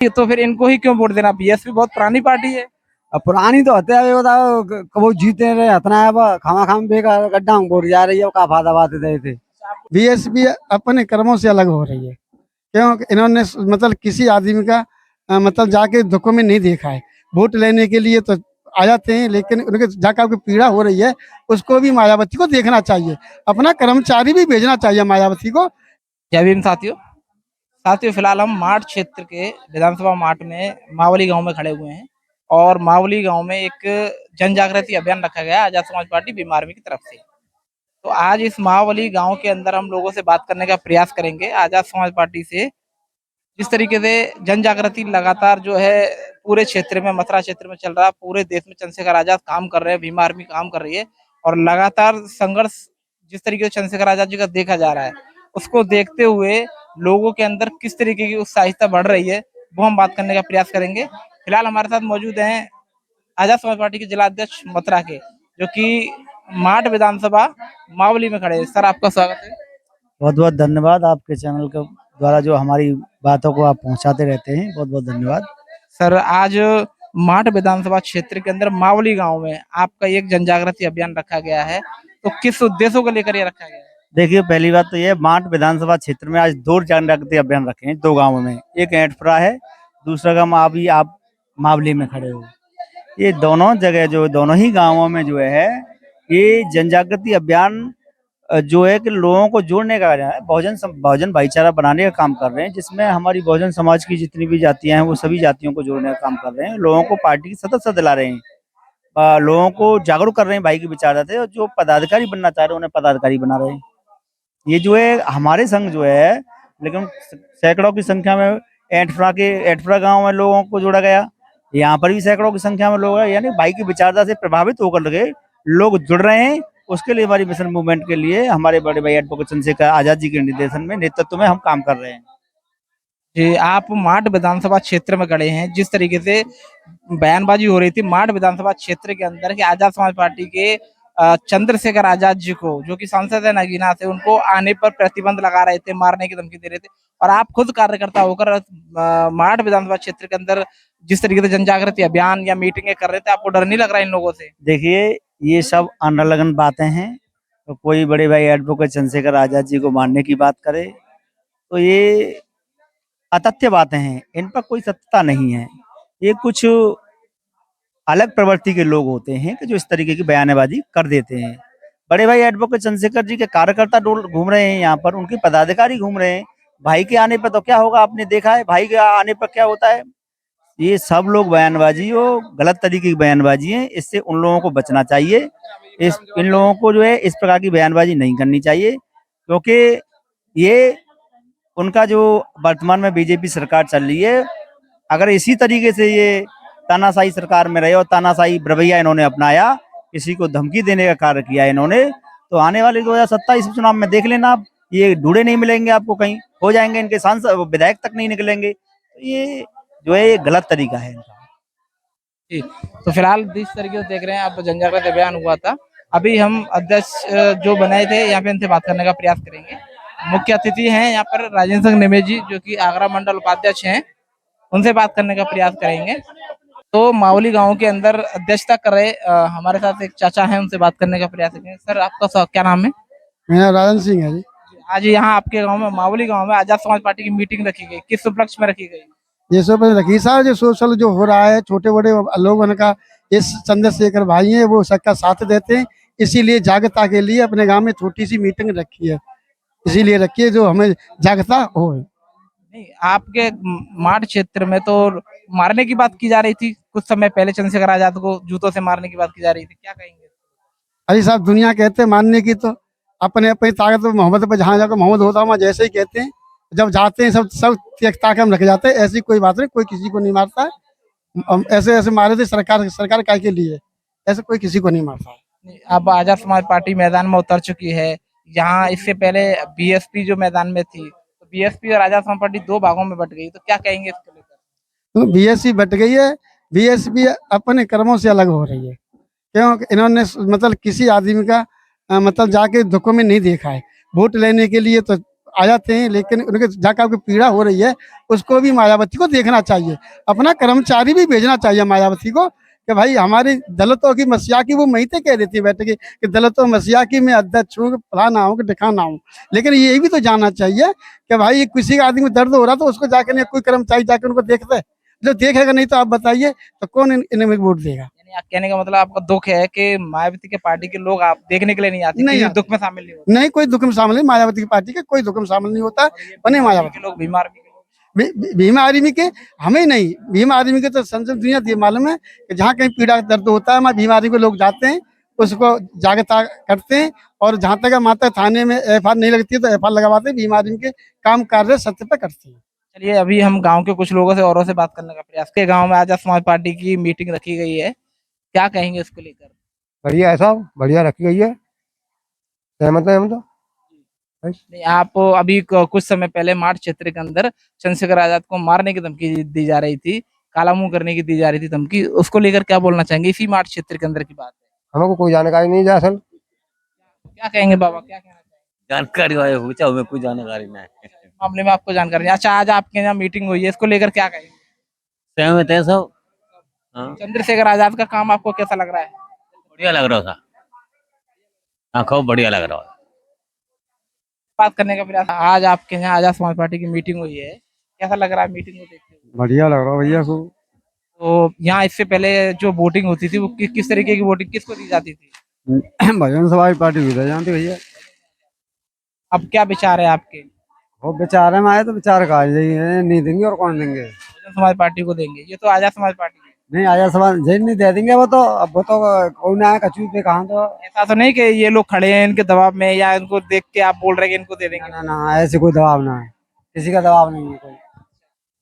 तो फिर इनको ही क्यों वोट देना? बीएसपी बहुत पुरानी पार्टी है। अब पुरानी तो होते हैं, बताओ कबो जीते रहे हतना है, अब खामा खाम बेकार गड्ढा में वोट जा रही है, का फायदा बात दे थे। बीएसपी अपने कर्मों से अलग हो रही है, क्यों इन्होंने मतलब किसी आदमी का मतलब जाके दुखों में नहीं देखा है। वोट लेने के लिए तो आ जाते हैं, लेकिन उनके जाकर आपको पीड़ा हो रही है, उसको भी मायावती को देखना चाहिए, अपना कर्मचारी भी भेजना चाहिए मायावती को। जय भीम साथियों। फिलहाल हम माठ क्षेत्र के विधानसभा माठ में मावली गांव में खड़े हुए हैं और मावली गांव में एक जन जागृति अभियान रखा गया आजाद समाज पार्टी भीम आर्मी की तरफ से। तो आज इस मावली गांव के अंदर हम लोगों से बात करने का प्रयास करेंगे आजाद समाज पार्टी से। जिस तरीके से जन जागृति लगातार जो है पूरे क्षेत्र में, मथुरा क्षेत्र में चल रहा है, पूरे देश में चंद्रशेखर आजाद काम कर रहे हैं, भीम आर्मी काम कर रही है और लगातार संघर्ष जिस तरीके से चंद्रशेखर आजाद जी का देखा जा रहा है, उसको देखते हुए लोगों के अंदर किस तरीके की उत्साहिता बढ़ रही है, वो हम बात करने का प्रयास करेंगे। फिलहाल हमारे साथ मौजूद हैं आजाद समाज पार्टी के जिला अध्यक्ष मथुरा के, जो कि माठ विधानसभा मावली में खड़े हैं। सर, आपका स्वागत है। बहुत बहुत धन्यवाद, आपके चैनल के द्वारा जो हमारी बातों को आप पहुंचाते रहते हैं, बहुत बहुत धन्यवाद। सर, आज माठ विधानसभा क्षेत्र के अंदर मावली गांव में आपका एक जन जागृति अभियान रखा गया है, तो किस उद्देश्यों को लेकर ये रखा गया है? देखिए, पहली बात तो ये माठ विधानसभा क्षेत्र में आज 2 जन जागृति अभियान रखे हैं, 2 गांवों में। एक एंटपुरा है, दूसरा गांव अभी आप मावली में खड़े हो। ये दोनों जगह जो दोनों ही गांवों में जो है ये जन जागृति अभियान जो है कि लोगों को जोड़ने का है, बहुजन भाईचारा बनाने का काम कर रहे हैं, जिसमें हमारी बहुजन समाज की जितनी भी जातियां हैं वो सभी जातियों को जोड़ने का काम कर रहे हैं। लोगों को पार्टी की सदस्यता दिला रहे हैं, लोगों को जागरूक कर रहे हैं भाई की विचारधारा से, और जो पदाधिकारी बनना चाह रहे हैं उन्हें पदाधिकारी बना रहे हैं। ये जो है हमारे संघ जो है, लेकिन सैकड़ों की संख्या में एंटपुरा गांव में लोगों को जोड़ा गया। यहाँ पर भी सैकड़ों की संख्या में लोग हैं, यानी भाई की विचारधारा से प्रभावित होकर लगे लोग जुड़ रहे हैं। उसके लिए हमारी मिशन मूवमेंट के लिए हमारे बड़े भाई एडवोकेट चंद्रशेखर आजाद जी के निर्देशन में, नेतृत्व में हम काम कर रहे हैं। जी, आप माठ विधानसभा क्षेत्र में खड़े हैं। जिस तरीके से बयानबाजी हो रही थी माठ विधानसभा क्षेत्र के अंदर कि आजाद समाज पार्टी के चंद्रशेखर आजाद जी को, जो कि सांसद है नगीना से, उनको आने पर प्रतिबंध लगा रहे थे, मारने की धमकी दे रहे थे, और आप खुद कार्यकर्ता होकर माठ विधानसभा क्षेत्र के अंदर जिस तरीके से जन जागृति अभियान या मीटिंगें कर रहे थे, आपको डर नहीं लग रहा इन लोगों से? देखिए, ये सब अनलगन बातें हैं। तो कोई बड़े भाई एडवोकेट चंद्रशेखर आजाद जी को मारने की बात करे तो ये अतथ्य बातें हैं, इन पर कोई सत्यता नहीं है। ये कुछ अलग प्रवृत्ति के लोग होते हैं कि जो इस तरीके की बयानबाजी कर देते हैं। बड़े भाई एडवोकेट चंद्रशेखर जी के कार्यकर्ता घूम रहे हैं, यहाँ पर उनके पदाधिकारी घूम रहे हैं। भाई के आने पर तो क्या होगा, आपने देखा है भाई के आने पर क्या होता है। ये सब लोग बयानबाजी हो, गलत तरीके की बयानबाजी है, इससे उन लोगों को बचना चाहिए। इन लोगों को जो है इस प्रकार की बयानबाजी नहीं करनी चाहिए, क्योंकि ये उनका जो वर्तमान में बीजेपी सरकार चल रही है, अगर इसी तरीके से ये तानाशाही सरकार में रहे और तानाशाही रवैया इन्होंने अपनाया, किसी को धमकी देने का कार्य किया इन्होंने, तो आने वाले 2027 चुनाव में देख लेना आप, ये ढूंढे नहीं मिलेंगे आपको, कहीं हो जाएंगे, इनके सांसद विधायक तक नहीं निकलेंगे। तो ये जो है ये गलत तरीका है इनका। जी, तो फिलहाल जिस तरीके से देख रहे हैं आप, जन जागृति अभियान हुआ था। अभी हम अध्यक्ष जो बनाए थे यहाँ पे, इनसे बात करने का प्रयास करेंगे। मुख्य अतिथि हैं यहाँ पर राजेंद्र सिंह निमेश जी, जो कि आगरा मंडल उपाध्यक्ष हैं, उनसे बात करने का प्रयास करेंगे। तो मावली गांव के अंदर अध्यक्षता कर रहे हमारे साथ एक चाचा हैं, उनसे बात करने का प्रयास करेंगे। सर, आपका क्या नाम है? मेरा राजन सिंह है जी। आज यहाँ आपके गांव में, मावली गांव में, आजाद समाज पार्टी की मीटिंग रखी गई, किस उपलक्ष्य में रखी गई? ये सब रखी साहब, जो सोशल जो हो रहा है, छोटे बड़े लोगों का, इस चंद्रशेखर भाई है वो सबका साथ देते हैं, इसीलिए जागरूकता के लिए अपने गांव में छोटी सी मीटिंग रखी है, इसीलिए रखी है जो हमें जागरूकता हो। नहीं, आपके माठ क्षेत्र में तो मारने की बात की जा रही थी कुछ समय पहले, चंद्रशेखर आजाद को जूतों से मारने की बात की जा रही थी, क्या कहेंगे? अरे साहब, दुनिया कहते हैं मानने की, तो अपने अपनी ताकत मोहब्बत पर जहाँ जाकर मोहम्मद होता वहाँ जैसे ही कहते हैं, जब जाते हैं सब सब ताकत हम रख जाते हैं। ऐसी कोई बात नहीं, कोई किसी को नहीं मारता है। ऐसे ऐसे मारे थे सरकार सरकार काय के लिए, ऐसे कोई किसी को नहीं मारता है। अब आजाद समाज पार्टी मैदान में उतर चुकी है। यहाँ इससे पहले बीएसपी जो मैदान में थी, तो बीएसपी और आजाद समाज पार्टी 2 भागों में बट गई, तो क्या कहेंगे इसको लेकर? तो बीएसपी बट गई है, बीएसपी अपने कर्मों से अलग हो रही है, क्यों इन्होंने मतलब किसी आदमी का मतलब जाके दुखों में नहीं देखा है। वोट लेने के लिए तो आ जाते हैं, लेकिन उनके जहाँ का कोई पीड़ा हो रही है उसको भी मायावती को देखना चाहिए, अपना कर्मचारी भी भेजना चाहिए मायावती को कि भाई हमारी दलितों की मसीहा की वो महिते कह देती है बैठ के कि दलितों मसीहा की मैं अध्यक्ष हूँ, फलाना हूँ कि ठिकाना हूँ। लेकिन ये भी तो जानना चाहिए कि भाई किसी आदमी को दर्द हो रहा तो उसको जाके नहीं, कोई कर्मचारी जाके उनको देखता है? जो देखेगा नहीं तो आप बताइए तो कौन इन्हें वोट देगा? यानी आप कहने का मतलब आपका दुख है कि मायावती के पार्टी के लोग आप देखने के लिए नहीं आते, नहीं किसी आते। दुख में शामिल नहीं होते। नहीं, कोई दुख में शामिल नहीं, मायावती की पार्टी के कोई दुख में शामिल नहीं होता, और ये बने भीम आर्मी के मायावती। लोग, भीम आर्मी के लोग भीम आर्मी के हमें नहीं, भीम आर्मी के तो संसद दुनिया ये मालूम है कि जहाँ कहीं पीड़ा दर्द होता है हमारे भीम आर्मी के लोग जाते हैं, उसको जागरूकता करते हैं, और जहाँ तक माता थाने में एफआईआर नहीं लगती है तो एफआईआर लगवाते हैं, भीम आर्मी के काम कार्य सत्य पे करते हैं। चलिए अभी हम गांव के कुछ लोगों से औरों से बात करने का प्रयास के गांव में आजाद समाज पार्टी की मीटिंग रखी गई है, क्या कहेंगे इसको लेकर? बढ़िया है साहब, बढ़िया रखी गई है। सहमत है हम तो। नहीं, आप अभी कुछ समय पहले मार्च क्षेत्र के अंदर चंद्रशेखर आजाद को मारने की धमकी दी जा रही थी, काला मुंह करने की दी जा रही थी धमकी, उसको लेकर क्या बोलना चाहेंगे? इसी मार्च क्षेत्र के अंदर की बात है। हमको कोई जानकारी नहीं है असल। क्या कहेंगे बाबा, क्या कहना चाहेंगे जानकारी वाले पूछा, हमें कोई जानकारी नहीं है। इस मामले में? आपको जानकारी नहीं। अच्छा, आज आपके यहाँ मीटिंग हुई है, इसको लेकर क्या कहेंगे? सहमत है सब। हाँ, चंद्रशेखर आजाद का काम आपको कैसा लग रहा है? बढ़िया लग रहा था। हाँ, खूब बढ़िया लग रहा था। बात करने का प्रयास। आज आपके यहाँ आजाद समाज पार्टी की मीटिंग हुई है, कैसा लग रहा है मीटिंग को देखते हुए? बढ़िया लग रहा भैया को। तो यहाँ इससे पहले जो वोटिंग होती थी वो किस तरीके की वोटिंग किसको दी जाती थी? भजन समाज पार्टी भी जानती भैया। अब क्या विचार है आपके? वो बेचारे में आए तो बेचारे का नहीं देंगे और कौन देंगे? बहुजन समाज पार्टी को देंगे, ये तो आजाद समाज पार्टी है। नहीं आया समाज जेल नहीं दे देंगे वो तो। अब वो तो कोई ना आया कचू पे कहा तो। ऐसा तो नहीं कि ये लोग खड़े हैं इनके दबाव में, या इनको देख के आप बोल रहे हैं कि इनको दे देंगे? ना ना, ऐसे कोई दबाव ना है, किसी का दबाव नहीं है कोई।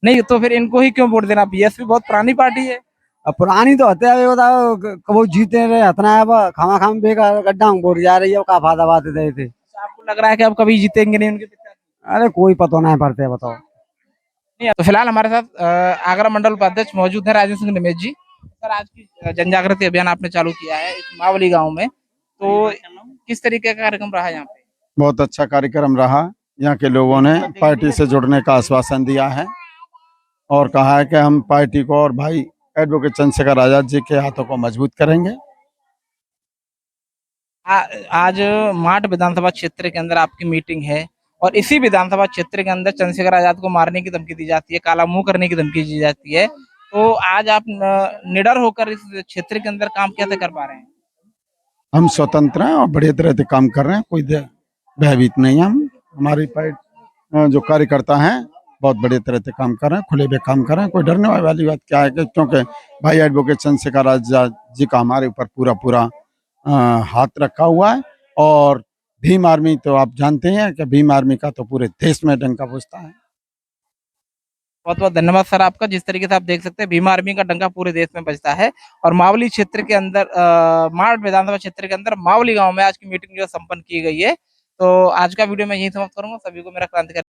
नहीं, तो फिर इनको ही क्यों वोट देना? बीएसपी बहुत पुरानी पार्टी है। अब पुरानी तो होते हैं, बताओ कबो जीते रहे हतना है, अब खामा खाम बेकार गड्ढा में बोल जा रही है, का फायदा बात देते थे। आपको लग रहा है कि अब कभी जीतेंगे नहीं उनके पिता? अरे कोई पता नहीं पड़ते, बताओ। नहीं, तो फिलहाल हमारे साथ आगरा मंडल उपाध्यक्ष मौजूद है, राजेंद्र सिंह निमेश जी। सर, आज की जन जागृति अभियान आपने चालू किया है इस मावली गांव में, तो किस तरीके का कार्यक्रम रहा यहाँ पे? बहुत अच्छा कार्यक्रम रहा। यहाँ के लोगों ने पार्टी से जुड़ने का आश्वासन दिया है और कहा है कि हम पार्टी को और भाई एडवोकेट चंद्रशेखर आजाद जी के हाथों को मजबूत करेंगे। आज माठ विधानसभा क्षेत्र के अंदर आपकी मीटिंग है, और इसी विधानसभा क्षेत्र के अंदर चंद्रशेखर आजाद को मारने की धमकी दी जाती है, काला मुंह करने की धमकी दी जाती है, तो आज आप निडर होकर इस क्षेत्र के अंदर काम कैसे कर पा रहे हैं? हम स्वतंत्र हैं और बढ़िया तरह से काम कर रहे हैं, कोई भयभीत नहीं है। हम हमारी पार्टी जो कार्यकर्ता हैं बहुत बढ़िया तरह से काम कर रहे हैं, खुले हुए काम कर रहे हैं, कोई डरने वाली बात क्या है? क्योंकि भाई एडवोकेट चंद्रशेखर आजाद जी का हमारे ऊपर पूरा पूरा हाथ रखा हुआ है। और भीम आर्मी तो आप जानते हैं कि भीम आर्मी का तो पूरे देश में डंका बजता है। बहुत बहुत धन्यवाद सर आपका। जिस तरीके से आप देख सकते हैं भीम आर्मी का डंका पूरे देश में बजता है, और मावली क्षेत्र के अंदर माठ विधानसभा क्षेत्र के अंदर मावली गांव में आज की मीटिंग जो संपन्न की गई है। तो आज का वीडियो मैं यही समाप्त करूंगा। सभी को मेरा क्रांतिकारी